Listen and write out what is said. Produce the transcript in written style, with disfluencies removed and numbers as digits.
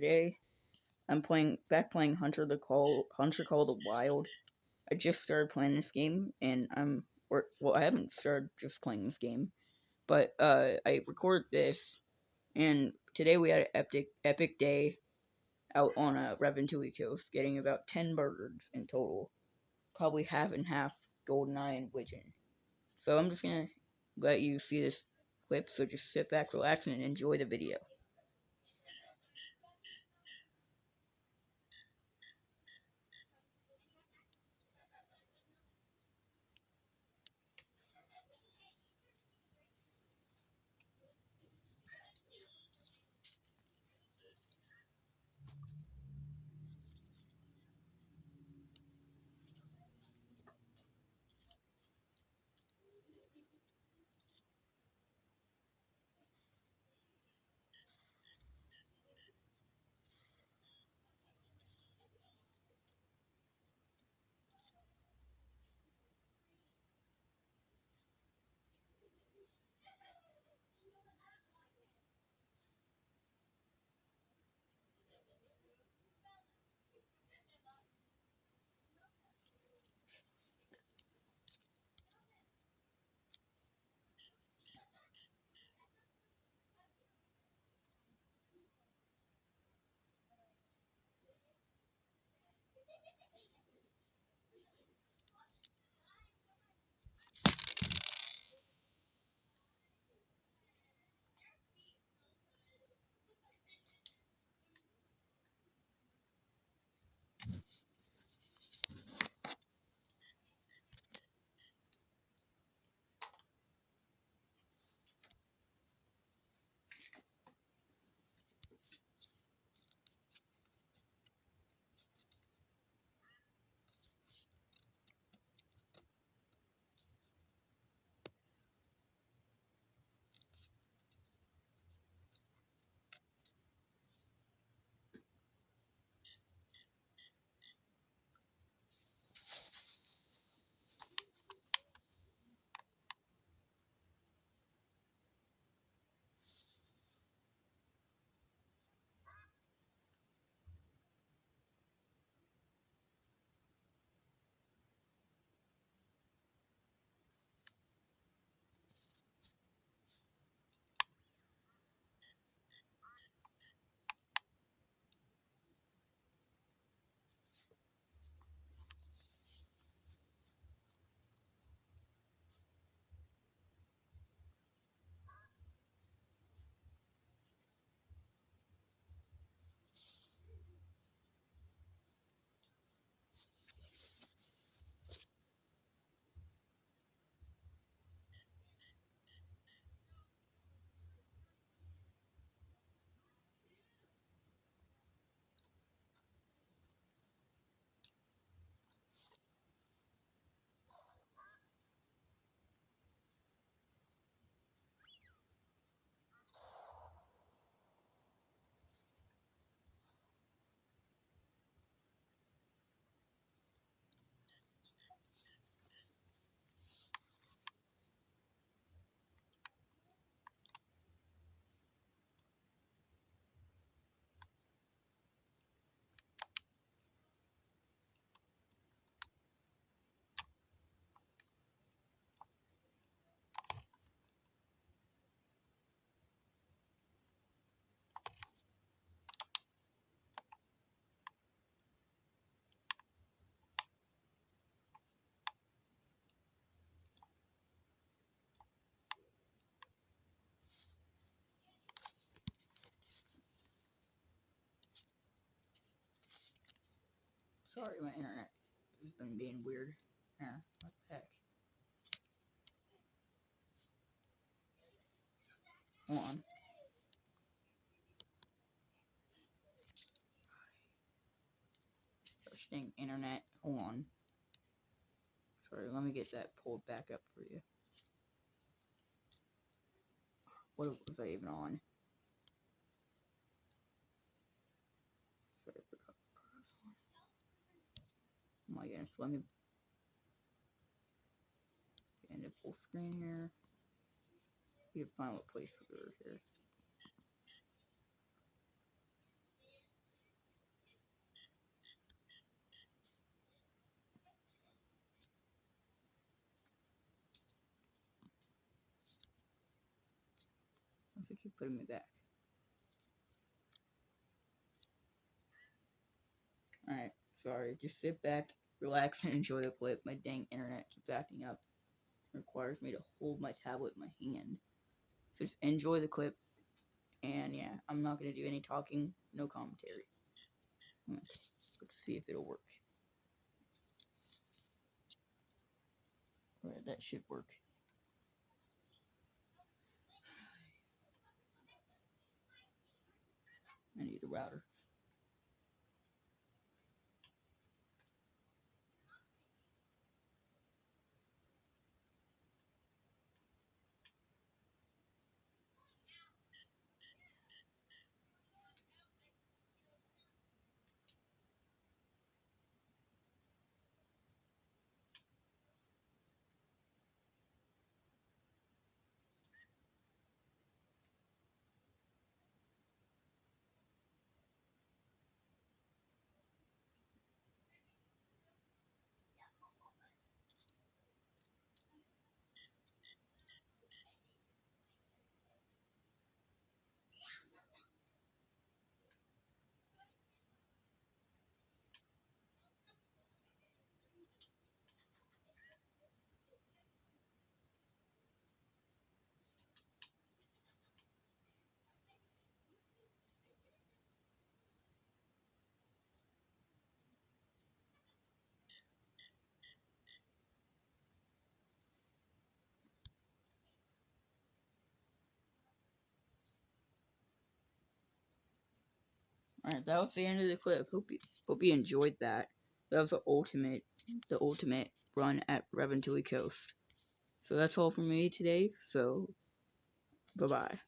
Today I'm playing Hunter Call the Wild. I just started playing this game, and I haven't started just playing this game, but I recorded this, and today we had an epic day out on a revontuli coast, getting about 10 birds in total, probably half and half goldeneye and wigeon. So I'm just gonna let you see this clip. So just sit back, relax, and enjoy the video. Sorry, my internet has been being weird. Yeah, what the heck? Hold on. Searching internet. Hold on. Sorry, let me get that pulled back up for you. What was I even on? Sorry, I forgot. Oh my goodness, let me get into full screen here. You can find what place it is here. I keep putting me back. Alright, sorry. Just sit back, relax, and enjoy the clip. My dang internet keeps acting up. It requires me to hold my tablet in my hand. So just enjoy the clip. And yeah, I'm not going to do any talking, no commentary. Let's see if it'll work. Alright, that should work. I need a router. Alright, that was the end of the clip. Hope you enjoyed that. That was the ultimate run at Revontuli Coast. So that's all from me today. So, bye-bye.